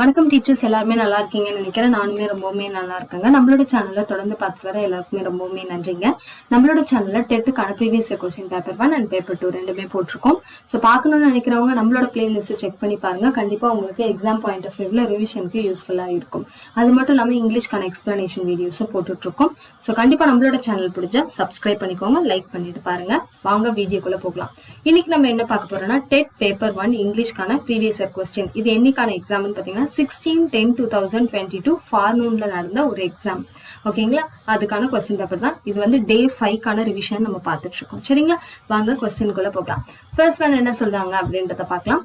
வணக்கம் டீச்சர்ஸ், எல்லாருமே நல்லா இருக்கீங்கன்னு நினைக்கிறேன். நானுமே ரொம்பவுமே நல்லா இருக்கேங்க. நம்மளோட சேனல்ல தொடர்ந்து பார்த்து வர எல்லாருக்குமே ரொம்பவுமே நன்றிங்க. நம்மளோட சேனல்ல டெட்டுக்கான previous question paper 1 and paper 2 ரெண்டுமே போட்டிருக்கோம். ஸோ பார்க்கணும்னு நினைக்கிறவங்க நம்மளோட பிளேலிஸ்ட் செக் பண்ணி பாருங்க. கண்டிப்பா உங்களுக்கு எக்ஸாம் பாயிண்ட் ஆஃப் வியூல ரிவிஷனுக்கு யூஸ்ஃபுல்லா இருக்கும். அது மட்டும் இல்லாமல் இங்கிலீஷ்க்கான எக்ஸ்பிளனேஷன் வீடியோஸும் போட்டுட்டு இருக்கோம். ஸோ கண்டிப்பா நம்மளோட சேனல் பிடிச்சா சப்ஸ்கிரைப் பண்ணிக்கோங்க, லைக் பண்ணிட்டு பாருங்க. வாங்க வீடியோக்குள்ள போகலாம். இன்னைக்கு நம்ம என்ன பார்க்க போறோம்னா டெட் பேப்பர் 1 இங்கிலீஷ்க்கான ப்ரீவியஸ் கொஸ்டின். இது என்னைக்கான எக்ஸாம்னு பார்த்தீங்கன்னா 16/10/2022 ஃபார்னூன்ல நடந்த ஒரு எக்ஸாம். ஓகேங்களா, அதுக்கான கொஸ்டின் பேப்பர் தான் இது. வந்து டே 5க்கான ரிவிஷன் நம்ம பார்த்துட்டு இருக்கோம். சரிங்களா, வாங்க கொஸ்டினுக்குள்ள போகலாம். ஃபர்ஸ்ட் ஒன் என்ன சொல்றாங்க அப்படின்றத பார்க்கலாம்.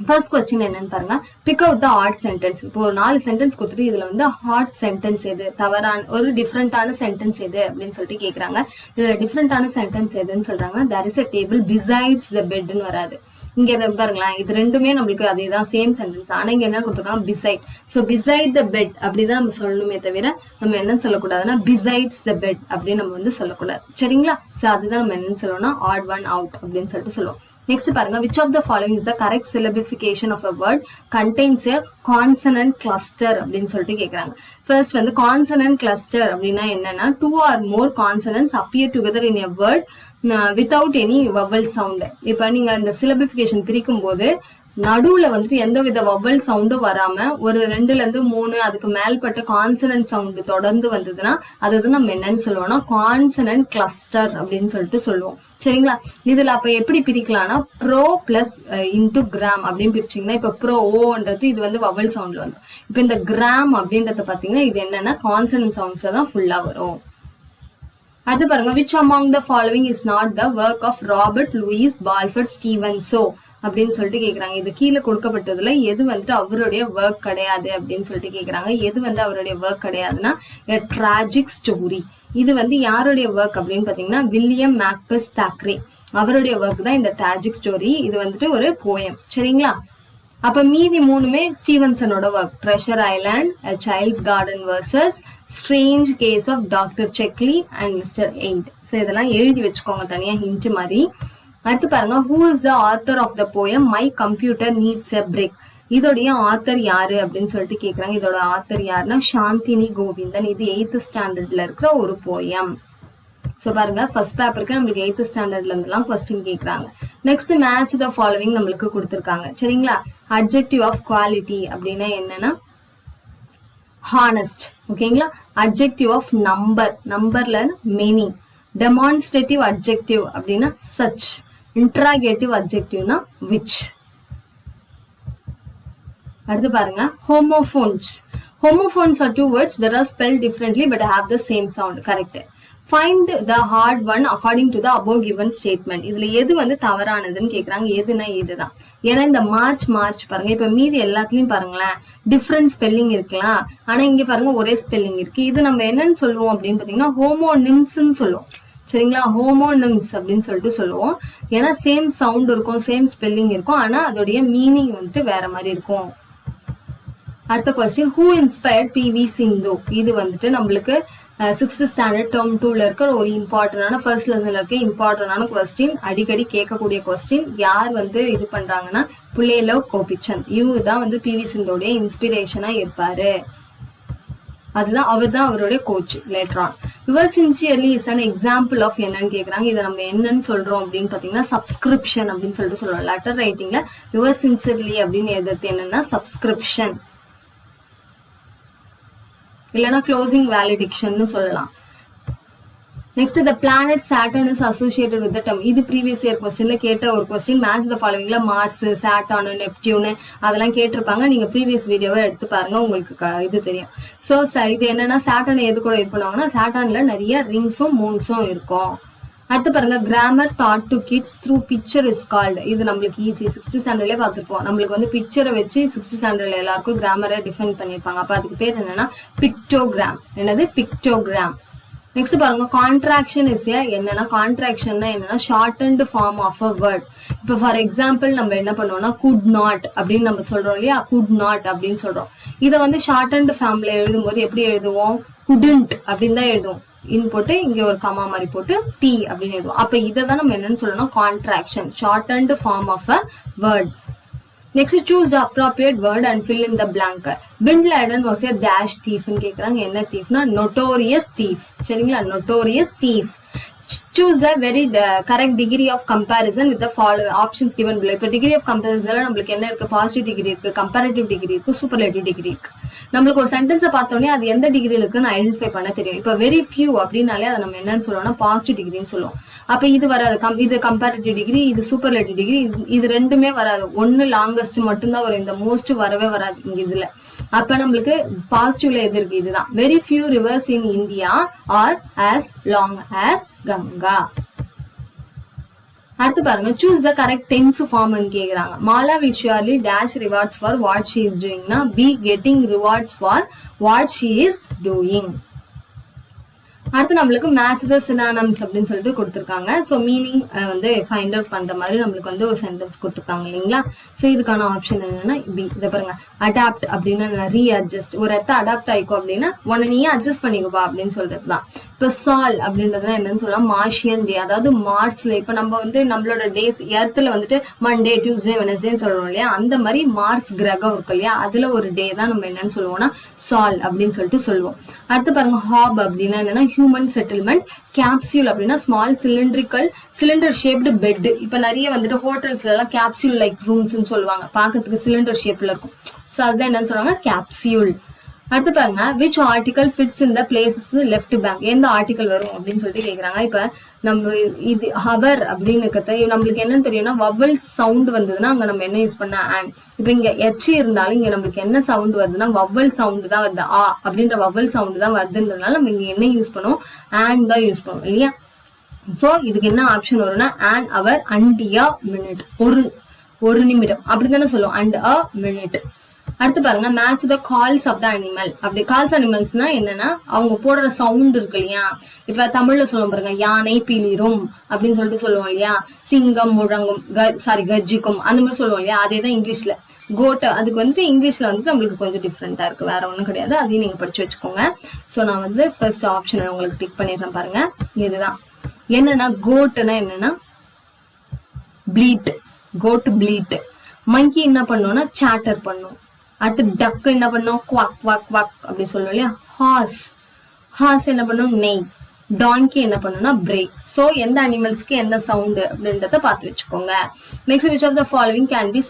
ஃபர்ஸ்ட் கொஸ்டின் என்னன்னு பாருங்க. Big out the odd sentence. இப்போ ஒரு 4 சென்டென்ஸ் கொடுத்துட்டு இதுல வந்து ஹாட் சென்டென்ஸ் எது, தவறான ஒரு டிஃப்ரெண்டான சென்டென்ஸ் எது அப்படின்னு சொல்லிட்டு கேக்குறாங்க. இதுல டிஃப்ரெண்டான சென்டென்ஸ் எதுன்னு சொல்றாங்க. There is a table besides the bedன்னு வராது. இங்க பாருங்களேன், இது ரெண்டுமே நம்மளுக்கு அதேதான், சேம் சென்டென்ஸ். ஆனா இங்க என்ன கொடுத்துருக்காங்க, beside. So beside the bed அப்படிதான் நம்ம சொல்லணுமே தவிர நம்ம என்ன சொல்லக்கூடாதுன்னா பிசைட்ஸ் த பெட் அப்படின்னு நம்ம வந்து சொல்லக்கூடாது. சரிங்களா, சோ அதுதான் நம்ம என்ன சொல்லணும்னா ஆட் ஒன் அவுட் அப்படின்னு சொல்லிட்டு சொல்லுவோம். நெக்ஸ்ட் பாருங்க, which of the following is the correct syllabification of a word contains a consonant cluster அப்படின்னு சொல்லிட்டு கேக்குறாங்க. ஃபர்ஸ்ட் வந்து consonant cluster அப்படின்னா என்னன்னா 2 or more consonants appear together in a word without any vowel sound. இப்ப நீங்க இந்த syllabification பிரிக்கும் போது நடுவுல வந்துட்டு எந்த வித வவல் சவுண்டும் வராம ஒரு 2ல இருந்து 3 அதுக்கு மேல்பட்ட கான்சனன்ட் சவுண்ட் தொடர்ந்து வந்ததுன்னா அதுதான் நம்ம என்னன்னு சொல்லுவோம்னா கான்சனன்ட் கிளஸ்டர் அப்படின்னு சொல்லிட்டு சொல்லுவோம். சரிங்களா, இதுல அப்ப எப்படி பிரிக்கலாம்னா ப்ரோ பிளஸ் இன்டு கிராம் அப்படின்னு பிரிச்சிங்கன்னா, இப்ப ப்ரோ ஓன்றது இது வந்து வவல் சவுண்ட்ல வந்து, இப்ப இந்த கிராம் அப்படின்றத பாத்தீங்கன்னா இது என்னன்னா கான்சனன்ட் சவுண்ட்ஸ் தான் ஃபுல்லா வரும். அடுத்து பாருங்க, which among the following is not the work of Robert Louis Balfour Stevenson அப்படின்னு சொல்லிட்டு கேக்குறாங்க. இது கீழே கொடுக்கப்பட்டதுல எது வந்துட்டு அவருடைய ஒர்க் கிடையாது அப்படின்னு சொல்லிட்டு கேக்குறாங்க. எது வந்து அவருடைய ஒர்க் கிடையாதுன்னா a tragic story. இது வந்து யாருடைய ஒர்க் அப்படின்னு பாத்தீங்கன்னா வில்லியம் மேக்பெத் தாக்கரே, அவருடைய ஒர்க் தான் இந்த ட்ராஜிக் ஸ்டோரி. இது வந்துட்டு ஒரு போயம். சரிங்களா, அப்ப மீதி 3மே ஸ்டீவன்சனோட work. Treasure Island, A Child's Garden vs. Strange Case of Dr. Jekyll and Mr. Hyde. So இதெல்லாம் எழுதி வச்சுக்கோங்க தனியா ஹிண்ட் மாதிரி. அடுத்து பாருங்க, who is the author of the poem My Computer Needs a Break. இதோடைய ஆத்தர் யாரு அப்படின்னு சொல்லிட்டு கேக்குறாங்க. இதோட ஆத்தர் யாருன்னா சாந்தினி கோவிந்தன். இது 8th ஸ்டாண்டர்ட்ல இருக்கிற ஒரு போயம். சோ பாருங்க, ஃபர்ஸ்ட் பேப்பருக்கு நம்மளுக்கு 8th ஸ்டாண்டர்ட்ல இருந்தெல்லாம் கொஸ்டின் கேக்குறாங்க. நெக்ஸ்ட் மேட்ச் த ஃபாலோவிங் நம்மளுக்கு கொடுத்திருக்காங்க. சரிங்களா, அட்ஜெக்டிவ் ஆஃப் குவாலிட்டி அப்படின்னா என்னன்னா ஹானஸ்ட். ஓகேங்களா, அட்ஜெக்டிவ் ஆஃப் நம்பர், நம்பர்ல மெனி. டெமான்ஸ்ட்ரேட்டிவ் அட்ஜெக்டிவ் அப்படின்னா சச். இன்ட்ராகேட்டிவ் அட்ஜெக்டிவ்னா விச். அடுத்து பாருங்க, homophones. Homophones are 2 words that are spelled differently but have the same sound. Correct. Find the hard one according to the above given statement. இதுல எது வந்து தவறானதுன்னு கேக்குறாங்க. எதுனா இதுதான். ஏன்னா இந்த மார்ச் பாருங்க, இப்ப மீதி எல்லாத்துலயும் பாருங்களேன் டிஃப்ரெண்ட் ஸ்பெல்லிங் இருக்கலாம், ஆனா இங்க பாருங்க ஒரே ஸ்பெல்லிங் இருக்கு. இது நம்ம என்னன்னு சொல்லுவோம் அப்படின்னு பாத்தீங்கன்னா ஹோமோனிம்ஸ்ன்னு சொல்லுவோம். சரிங்களா, ஹோமோனிம்ஸ் அப்படின்னு சொல்லிட்டு சொல்லுவோம். ஏன்னா சேம் சவுண்ட் இருக்கும், சேம் ஸ்பெல்லிங் இருக்கும், ஆனா அதோடைய மீனிங் வந்துட்டு வேற மாதிரி இருக்கும். அடுத்த கொஸ்டின், ஹூ இன்ஸ்பயர்ட் பி.வி. சிந்து. இது வந்துட்டு நம்மளுக்கு 6th ஸ்டாண்டர்ட் டேர்ம் 2ல இருக்கிற ஒரு இம்பார்ட்டன்டான ஃபர்ஸ்ட் லெசன்ல இருக்க இம்பார்ட்டன்டான கொஸ்டின், அடிக்கடி கேட்கக்கூடிய கொஸ்டின். யார் வந்து இது பண்றாங்கன்னா புலேலவ் கோபிச்சந்த். இவங்க தான் வந்து பி.வி. சிந்தோடைய இன்ஸ்பிரேஷனா இருப்பாரு. அதுதான் அவர் தான் அவருடைய coach later on. Your sincerely is an example of என்னன்னு கேக்குறாங்க. இதை நம்ம என்னன்னு சொல்றோம் அப்படின்னு பாத்தீங்கன்னா சப்ஸ்கிரிப்ஷன் அப்படின்னு சொல்லிட்டு சொல்றோம். லெட்டர் ரைட்டிங்ல யுவர் சின்சியர்லி அப்படின்னு எதிர்த்து என்னன்னா சப்ஸ்கிரிப்ஷன், இல்லைன்னா க்ளோசிங் வேலிடிக்ஷன் சொல்லலாம். Next, the planet Saturn is associated with the term. இது ப்ரீவியஸ் இயர் கொஸ்டின்ல கேட்ட ஒரு கொஸ்டின். மேட்ச் த ஃபாலோவிங்ல மார்ஸ், சாட்டர்ன், நெப்டியூன் அதெல்லாம் கேட்டிருப்பாங்க. நீங்க ப்ரீவியஸ் வீடியோவை எடுத்து பாருங்க, உங்களுக்கு இது தெரியும். சோ இது என்னன்னா சாட்டர்ன் எது கூட இது பண்ணுவாங்கன்னா சாட்டர்ன்ல நிறைய ரிங்ஸும் மூன்ஸும் இருக்கும். அடுத்து பாருங்க, grammar taught to kids through picture is called. இது நம்மளுக்கு ஈஸி, 6th ஸ்டாண்டர்ட்லயே பார்த்திருப்போம். நம்மளுக்கு வந்து பிக்சரை வச்சு 6th ஸ்டாண்டர்ட்ல எல்லாருக்கும் கிராமரை டிஃபைன் பண்ணிருப்பாங்க. அப்ப அதுக்கு பேர் என்னன்னா பிக்டோகிராம். என்னது, பிக்டோகிராம். நெக்ஸ்ட் பாருங்க, கான்ட்ராக்ஷன் இஸ் என்னன்னா கான்ட்ராக்ஷன்னா என்னன்னா ஷார்ட்டன்ட் ஃபார்ம் ஆஃப் அ வேர்ட். இப்ப ஃபார் எக்ஸாம்பிள் நம்ம என்ன பண்ணுவோம்னா குட் நாட் அப்படின்னு நம்ம சொல்றோம் இல்லையா, குட் நாட் அப்படின்னு சொல்றோம். இதை வந்து ஷார்ட்டன்ட் ஃபார்ம்ல எழுதும் போது எப்படி எழுதுவோம், குடன்ட் அப்படின்னு தான் எழுதுவோம். இன் போட்டு இங்க ஒரு கமா மாதிரி போட்டு டி அப்படின்னு எழுதுவோம். அப்ப இதை தான் நம்ம என்னன்னு சொல்லணும் contraction, shortened form of a word. Next choose the appropriate word and fill in the blank. Bin Laden was a dash தீஃப்னு கேக்குறாங்க. என்ன தீஃப்னா நோட்டோரியஸ் தீஃப். சரிங்களா, notorious thief. choose the very correct degree of comparison with the following options given below. இப்போ degree of comparison நம்மளுக்கு என்ன இருக்கு? Positive degree இருக்கு, கம்பேரிட்டிவ் டிகிரி இருக்கு, சூப்பர்லேட்டிவ் டிகிரி இருக்கு. நம்மளுக்கு ஒரு சென்டென்ஸை பார்த்தோன்னே அது எந்த டிகிரியில் இருக்குன்னு ஐடென்டிஃபை பண்ண தெரியும். இப்போ வெரி ஃபியூ அப்படின்னாலே அதை நம்ம என்னன்னு சொல்லுவோம்னா பாசிட்டிவ் டிகிரின்னு சொல்லுவோம். அப்போ இது வராது, இது கம்பேரிட்டிவ் டிகிரி, இது சூப்பர்லேட்டிவ் டிகிரி, இது ரெண்டுமே வராது. ஒன்னு லாங்கஸ்ட் மட்டும்தான் வரும், இந்த மோஸ்ட் வரவே வராது இங்க இதுல. அப்ப நம்மளுக்கு பாசிட்டிவ்ல எது இருக்கு? இதுதான். Very few rivers in India are as long as Ganga. அடுத்து பாருங்க, choose the correct tense form கேக்குறாங்க. Mala will surely dash rewards for what she is டூயிங்னா be getting rewards for what she is doing. அடுத்து நம்மளுக்கு மேட்ச் த சினானிம்ஸ் அப்படின்னு சொல்லிட்டு கொடுத்துருக்காங்க. So meaning வந்து ஃபைண்ட் அவுட் பண்ற மாதிரி நம்மளுக்கு வந்து ஒரு சென்டென்ஸ் கொடுத்துருக்காங்க இல்லைங்களா. ஸோ இதுக்கான ஆப்ஷன் என்னன்னா பி. இதை பாருங்க, அடாப்ட் அப்படின்னா ரீஅட்ஜஸ்ட். ஒரு இடத்த அடாப்ட் ஆயிக்கும் அப்படின்னா உன்னை நீயே அட்ஜஸ்ட் பண்ணிக்கோப்பா அப்படின்னு சொல்றதுதான். இப்போ சால் அப்படின்றதுனா என்னன்னு சொல்லலாம், மார்ஷியன் டே. அதாவது மார்ச்ல இப்போ நம்ம வந்து நம்மளோட டேஸ் எர்த்துல வந்துட்டு மண்டே, டியூஸ்டே, வெனஸ்டேன்னு சொல்றோம் இல்லையா, அந்த மாதிரி மார்ஸ் கிரகம் இருக்கும் இல்லையா, அதுல ஒரு டே தான் நம்ம என்னன்னு சொல்லுவோம்னா சால் அப்படின்னு சொல்லிட்டு சொல்லுவோம். அடுத்து பாருங்க, ஹாப் அப்படின்னா என்னன்னா ஹியூமன் செட்டில்மெண்ட். கேப்சியூல் அப்படின்னா ஸ்மால் சிலிண்டர் ஷேப்டு பெட். இப்ப நிறைய வந்துட்டு ஹோட்டல்ஸ்ல எல்லாம் கேப்சியூல் லைக் ரூம்ஸ்ன்னு சொல்லுவாங்க, பாக்கிறதுக்கு சிலிண்டர் ஷேப்ல இருக்கும். சோ அதுதான் என்னன்னு சொல்றாங்க, கேப்சியூல். அடுத்து பாருங்க, which article fits in the places left bank. எந்த ஆர்டிகல் வரும் அப்படின்னு சொல்லிட்டு கேக்குறாங்க. இப்ப நம்ம இது ஹவர் அப்படின்னு நம்மளுக்கு என்னன்னு தெரியும்னா வவல் சவுண்ட் வந்ததுன்னா அங்க நம்ம என்ன யூஸ் பண்ண ஆன். இப்ப இங்க எச் இருந்தாலும் இங்க நம்மளுக்கு என்ன சவுண்ட் வருதுன்னா வவல் சவுண்ட் தான் வருது. ஆ அப்படின்ற வவல் சவுண்ட் தான் வருதுன்றதுனால நம்ம இங்க என்ன யூஸ் பண்ணுவோம், ஆன் தான் யூஸ் பண்ணுவோம் இல்லையா. சோ இதுக்கு என்ன ஆப்ஷன் வரும்னா on hour and a minute. ஒரு நிமிடம் அப்படித்தானே சொல்லுவோம், அண்ட் a மினிட். அடுத்து பாருங்க, match the calls of the animal. அப்படி கால்ஸ் அனிமல்ஸ்னா என்னன்னா அவங்க போடுற சவுண்ட் இருக்கு இல்லையா. இப்ப தமிழ்ல சொல்லுவோம் பாருங்க, யானை பிளிரும் அப்படின்னு சொல்லிட்டு சொல்லுவோம் இல்லையா, சிங்கம் முழங்கும், கஜ்ஜிக்கும், அந்த மாதிரி சொல்லுவோம் இல்லையா. அதே தான் இங்கிலீஷ்ல கோட். அதுக்கு வந்துட்டு இங்கிலீஷ்ல வந்துட்டு நம்மளுக்கு கொஞ்சம் டிஃப்ரெண்டா இருக்கு, வேற ஒண்ணும் கிடையாது. அதையும் நீங்க படிச்சு வச்சுக்கோங்க. சோ நான் வந்து ஃபர்ஸ்ட் ஆப்ஷன் உங்களுக்கு டிக் பண்ணிடுறேன் பாருங்க. இதுதான் என்னன்னா கோட்னா என்னன்னா ப்ளீட். Code pleat. மங்கி என்ன பண்ணும்னா சாட்டர் பண்ணும். அடுத்து டக் என்ன பண்ணும், குவாக் குவாக் குவாக் அப்படி சொல்லுவோம் இல்லையா. ஹார்ஸ் என்ன பண்ணும், நெய். டாங்கி என்ன பண்ணும்னா பிரே. சோ எந்த அனிமல்ஸ்க்கு எந்த சவுண்ட் அப்படின்றத பார்த்து வச்சுக்கோங்க. Next, which of the following can be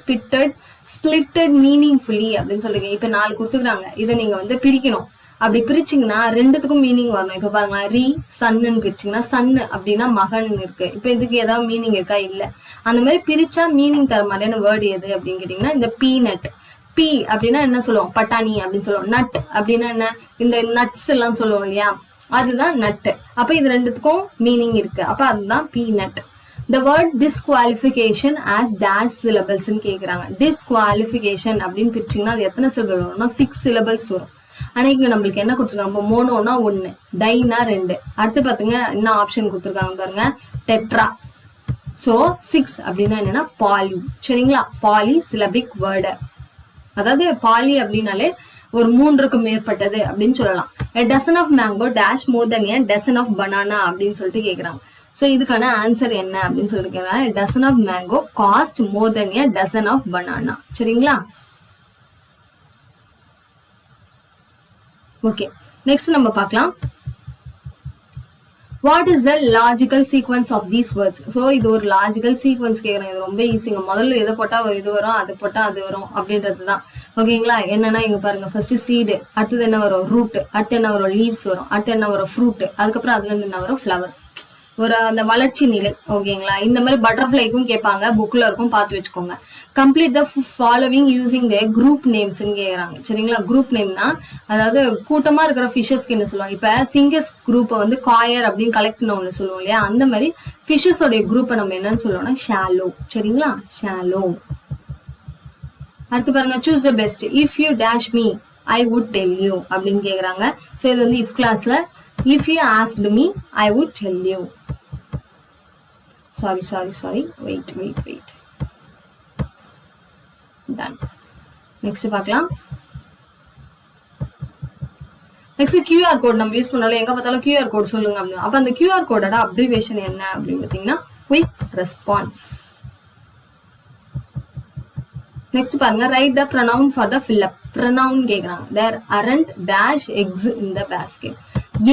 splitted meaningfully அப்படின்னு சொல்லுங்க. இப்ப 4 கொடுத்துக்கிறாங்க, இதை நீங்க வந்து பிரிக்கணும். அப்படி பிரிச்சிங்கன்னா ரெண்டுத்துக்கும் மீனிங் வரணும். இப்ப பாருங்க, சன்னு பிரிச்சிங்கன்னா சன்னு அப்படின்னா மகன் இருக்கு. இப்ப இதுக்கு ஏதாவது மீனிங் இருக்கா? இல்ல. அந்த மாதிரி பிரிச்சா மீனிங் தர மாதிரியான வேர்டு எது அப்படின்னு கேட்டீங்கன்னா இந்த பீனட். பீ அப்படின்னா என்ன சொல்லுவோம், பட்டாணி அப்படின்னு சொல்லுவோம். நட் அப்படின்னா என்ன, இந்த நட்ஸ் எல்லாம் சொல்லுவோம் இல்லையா, அதுதான் நட்டு. அப்ப இது ரெண்டுத்துக்கும் மீனிங் இருக்கு. அப்ப அதுதான் peanut. The word disqualification as dash syllables கேக்குறாங்க. disqualification அப்படின்னு பிரிச்சிங்கன்னா அது எத்தனை சிலபல் வரும்னா 6 syllables வரும். ஆனா இங்க நம்மளுக்கு என்ன கொடுத்துருக்காங்க, இப்போ மோனோனா 1, டைனா 2. அடுத்து பாத்துங்க என்ன ஆப்ஷன் கொடுத்துருக்காங்க பாருங்க, டெட்ரா. சோ 6 அப்படின்னா என்னன்னா பாலி. சரிங்களா, பாலி சிலபிக் வேர்டு. அதாவது பாலி அப்படின்னாலே ஒரு 3க்கு மேற்பட்டது அப்படின்னு சொல்லலாம். a dozen of mango dash more than a dozen of banana அப்படின்னு சொல்லிட்டு கேக்குறாங்க. சோ இதுக்கான ஆன்சர் என்ன அப்படின்னு சொல்லிட்டு கேக்குறாங்க, a dozen of mango cost more than a dozen of banana. சரிங்களா, ஓகே. நெக்ஸ்ட் நம்ம பார்க்கலாம், what is the logical sequence of these words. So இது ஒரு லாஜிக்கல் சீக்வன்ஸ் கேட்குறேன். இது ரொம்ப ஈஸிங்க. முதல்ல எதை போட்டா இது வரும், அது போட்டா அது வரும் அப்படின்றது தான். ஓகேங்களா, என்னன்னா இங்க பாருங்க, ஃபர்ஸ்ட் சீடு, அடுத்தது என்ன வரும், ரூட், அடுத்து என்ன வரும், லீவ்ஸ் வரும், அடுத்து என்ன வரும், ஃப்ரூட், அதுக்கப்புறம் அதுல இருந்து என்ன வரும், ஃபிளவர். ஒரு அந்த வளர்ச்சி நிலை. ஓகேங்களா, இந்த மாதிரி பட்டர்ஃபிளைக்கும் கேட்பாங்க, புக்ல இருக்கும், பார்த்து வச்சுக்கோங்க. Complete the following using the group names கேக்குறாங்க. சரிங்களா, குரூப் நேம்னா அதாவது கூட்டமா இருக்கிற ஃபிஷஸ்க்கு என்ன சொல்லுவாங்க. இப்ப சிங்கஸ் குரூப்பை வந்து காயர் அப்படின்னு கலெக்ட் பண்ண சொல்லுவோம் இல்லையா, அந்த மாதிரி ஃபிஷஸோடைய குரூப்பை நம்ம என்னன்னு சொல்லுவோம்னா ஷாலோ. சரிங்களா, ஷாலோ. அடுத்து பாருங்க, choose the best. If you dash me I would tell you அப்படின்னு கேக்குறாங்க. ஸோ இது வந்து இஃப் கிளாஸ்ல if you asked me I would tell you. sorry wait done. next பார்க்கலாம். நெக்ஸ்ட் QR கோட் நம்ம யூஸ் பண்ணாலும் எங்க பார்த்தாலும் QR கோட் சொல்லுங்க அப்படின்னு. அப்ப அந்த QR கோடோட அப்ரிவேஷன் என்ன அப்படின்னு பாத்தீங்கன்னா குயிக் ரெஸ்பான்ஸ். நெக்ஸ்ட் பாருங்க, write the pronoun for the fill up. Pronoun கேக்குறாங்க. There aren't dash eggs in the basket.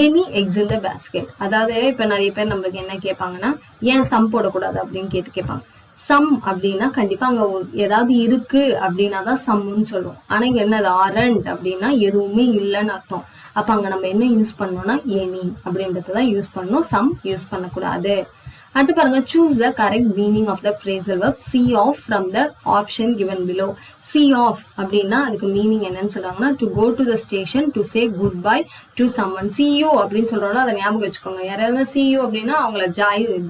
Any eggs in the basket. அதாவது இப்ப நிறைய பேர் நம்மளுக்கு என்ன கேட்பாங்கன்னா, ஏன் சம் போடக்கூடாது அப்படின்னு கேட்பாங்க. சம் அப்படின்னா கண்டிப்பா அங்க ஏதாவது இருக்கு அப்படின்னா தான் சம்னு சொல்லுவோம். ஆனா இங்க என்னது அரண்ட் அப்படின்னா எதுவுமே இல்லைன்னு அர்த்தம். அப்ப அங்க நம்ம என்ன யூஸ் பண்ணோம்னா எனி அப்படின்றதான் யூஸ் பண்ணணும், சம் யூஸ் பண்ணக்கூடாது. அடுத்து பாருங்க, choose the correct meaning of the phrasal verb see off from the option given below. see off அப்படின்னா அதுக்கு மீனிங் என்னன்னு சொல்றாங்கன்னா, to go to the station to say goodbye to someone. see you அப்படின்னு சொல்றோம்னா அதை ஞாபகம் வச்சுக்கோங்க. யாராவது see you அப்படின்னா அவங்கள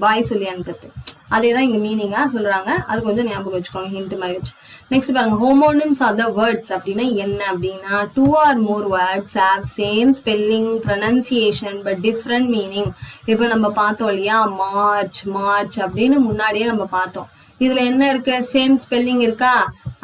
பாய் சொல்லி அனுப்புறது, அதேதான் இங்க மீனிங்கா சொல்றாங்க. அது கொஞ்சம் ஞாபகம் வச்சுக்கோங்க, ஹிண்ட் மாதிரி வச்சு. நெக்ஸ்ட் பாருங்க, ஹோமோனிம்ஸ் ஆர் த வேர்ட்ஸ் அப்படின்னா என்ன அப்படின்னா, 2 or more words have same spelling, pronunciation but different meaning. இப்ப நம்ம பார்த்தோம் இல்லையா, மார்ச் அப்படின்னு முன்னாடியே நம்ம பார்த்தோம். இதுல என்ன இருக்கு, சேம் ஸ்பெல்லிங் இருக்கா,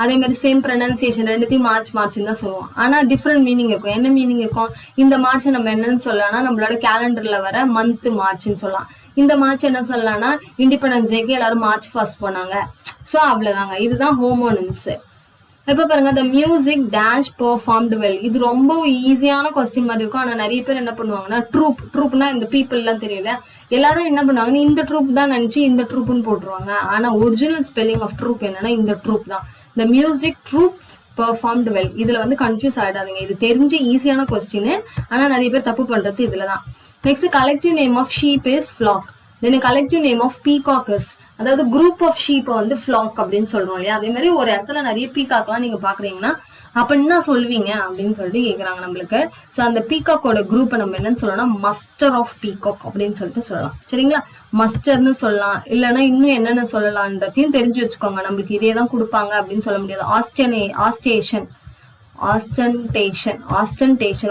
அதே மாதிரி சேம் ப்ரொனன்சியேஷன், ரெண்டுத்தையும் மார்ச்னு தான் சொல்லுவோம். ஆனா டிஃப்ரெண்ட் மீனிங் இருக்கும். என்ன மீனிங் இருக்கும், இந்த மார்ச் நம்ம என்னன்னு சொல்லலாம்னா நம்மளோட கேலண்டர்ல வர மந்த் மார்ச்னு சொல்லலாம். இந்த மார்ச் என்ன சொல்லலாம்னா இண்டிபெண்டன்ஸ் டேக்கு எல்லாரும் March 1 போனாங்க. சோ அவ்வளவுதாங்க, இதுதான் ஹோமோனிம்ஸ். இப்ப பாருங்க, the music dash performed well. இது ரொம்ப ஈஸியான கொஸ்டின் மாதிரி இருக்கும். ஆனா நிறைய பேர் என்ன பண்ணுவாங்கன்னா, ட்ரூப்னா இந்த பீப்புள் எல்லாம் தெரியல, எல்லாரும் என்ன பண்ணுவாங்கன்னா இந்த ட்ரூப் தான் நினைச்சு இந்த ட்ரூப்னு போட்டுருவாங்க. ஆனா ஒரிஜினல் ஸ்பெல்லிங் ஆஃப் ட்ரூப் என்னன்னா இந்த ட்ரூப் தான். the music troupe performed well. இதுல வந்து கன்ஃபியூஸ் ஆயிடாதீங்க, இது தெரிஞ்ச ஈஸியான கொஸ்டின். ஆனா நிறைய பேர் தப்பு பண்றது இதுலதான். Next, collective name of sheep is flock. Then collective name of peacock is, அதாவது குரூப் ஆஃப் ஷீப் வந்து ஃபிளாக் அப்படின்னு சொல்றோம் இல்லையா. அதே மாதிரி ஒரு இடத்துல நிறைய பீகாக்லாம் நீங்க பாக்குறீங்கன்னா அப்ப என்ன சொல்லுவீங்க அப்படின்னு சொல்லிட்டு கேக்குறாங்க நம்மளுக்கு. சோ அந்த பீகாக்கோட குரூப்பை நம்ம என்னன்னு சொல்லலாம், மஸ்டர் ஆஃப் பீகாக் அப்படின்னு சொல்லிட்டு சொல்லலாம். சரிங்களா, மஸ்டர்னு சொல்லலாம். இல்லைன்னா இன்னும் என்னென்ன சொல்லலாம்ன்றதையும் தெரிஞ்சு வச்சுக்கோங்க. நம்மளுக்கு இதே தான் கொடுப்பாங்க அப்படின்னு சொல்ல முடியாது. ஆஸ்டன்டேஷன்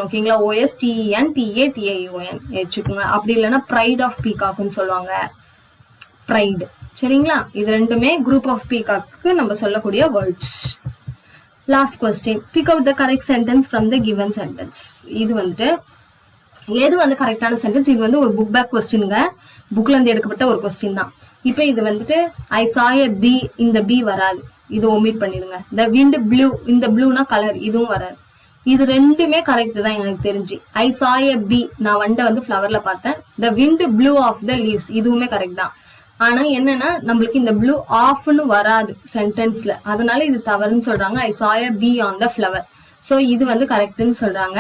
ஓகேங்களா, OSTENTATION வச்சுக்கோங்க. அப்படி இல்லைன்னா ப்ரைட் ஆஃப் பீகாக்னு சொல்லுவாங்க, ப்ரைடு. சரிங்களா, இது ரெண்டுமே குரூப் ஆஃப் பீகாக்கு நம்ம சொல்லக்கூடிய words. Last question, big out the correct sentence from the given sentence. இது வந்துட்டு எது வந்து கரெக்டான சென்டென்ஸ், இது வந்து ஒரு புக் பேக் கொஸ்டின்ங்க, புக்ல இருந்து எடுக்கப்பட்ட ஒரு கொஸ்டின் தான். இப்ப இது வந்துட்டு ஐ saw a bee, இந்த பி வராது, இது ஒமிட் பண்ணிடுங்க. த விண்ட் ப்ளூ, இந்த ப்ளூனா கலர், இதுவும் வராது. இது ரெண்டுமே கரெக்ட் தான் எனக்கு தெரிஞ்சு. ஐ saw a bee, நான் வண்டை வந்து ஃப்ளவர்ல பார்த்தேன். The wind blew of the leaves, இதுவுமே கரெக்ட் தான். ஆனா என்னன்னா நம்மளுக்கு இந்த ப்ளூ ஆஃப்னு வராது சென்டென்ஸ்ல, அதனால இது தவறுன்னு சொல்றாங்க. ஐ saw a bee on the flower. So இது வந்து கரெக்ட்னு சொல்றாங்க.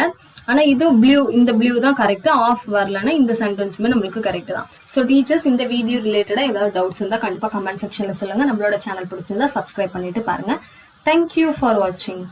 ஆனா இது ப்ளூ, இந்த ப்ளூ தான் கரெக்ட், ஆஃப் வரலன்னா இந்த சென்டென்ஸுமே நம்மளுக்கு கரெக்ட் தான். ஸோ டீச்சர்ஸ், இந்த வீடியோ ரிலேட்டடா ஏதாவது டவுட்ஸ் இருந்தா கண்டிப்பா கமெண்ட் செக்ஷன்ல சொல்லுங்க. நம்மளோட சேனல் பிடிச்சிருந்தா சப்ஸ்கிரைப் பண்ணிட்டு பாருங்க. தேங்க்யூ ஃபார் வாட்சிங்.